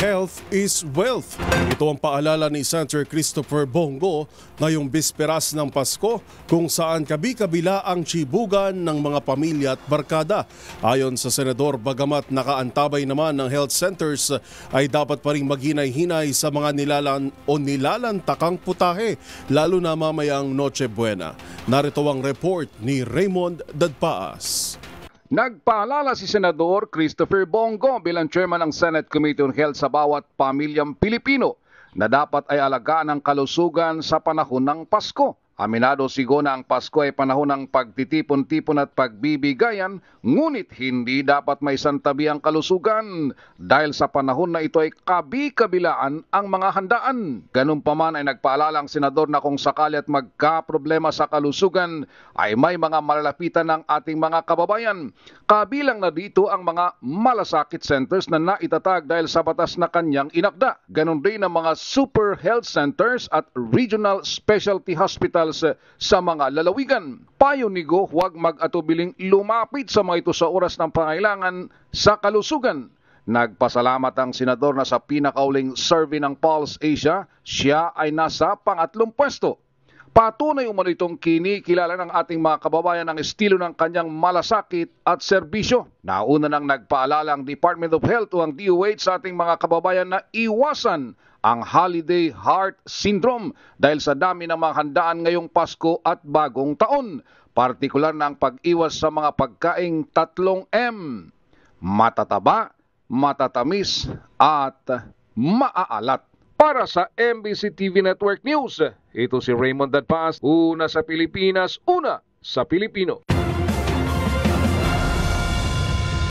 Health is wealth. Ito ang paalala ni Senator Christopher Bongo ngayong bisperas ng Pasko kung saan kabi-kabila ang tsibugan ng mga pamilya at barkada. Ayon sa Senador, bagamat nakaantabay naman ng health centers ay dapat pa rin maghinay-hinay sa mga nilalantakang putahe, lalo na mamayang Noche Buena. Narito ang report ni Raymond Dadpaas. Nagpaalala si Senador Christopher Bongo bilang chairman ng Senate Committee on Health sa bawat pamilyang Pilipino na dapat ay alagaan ang kalusugan sa panahon ng Pasko. Aminado sigo na ang Pasko ay panahon ng pagtitipon-tipon at pagbibigayan, ngunit hindi dapat may santabi ang kalusugan dahil sa panahon na ito ay kabi-kabilaan ang mga handaan. Ganun pa man ay nagpaalala ang senador na kung sakali at magka-problema sa kalusugan ay may mga malalapitan ng ating mga kababayan. Kabilang na dito ang mga malasakit centers na naitatag dahil sa batas na kanyang inakda. Ganun din ang mga super health centers at regional specialty hospitals sa mga lalawigan. Payo ni Go, huwag mag-atubiling lumapit sa mga ito sa oras ng pangailangan sa kalusugan. Nagpasalamat ang senador na sa pinakauling survey ng Pulse Asia, siya ay nasa pangatlong pwesto. Patunay umano itong kinikilala ng ating mga kababayan ang estilo ng kanyang malasakit at serbisyo. Nauna nang nagpaalala ang Department of Health o ang DOH sa ating mga kababayan na iwasan ang holiday heart syndrome dahil sa dami ng mga handaan ngayong Pasko at bagong taon. Partikular na ang pag-iwas sa mga pagkaing 3M: matataba, matatamis at maaalat. Para sa MBC TV Network News, ito si Raymond Dadpaas, una sa Pilipinas, una sa Pilipino.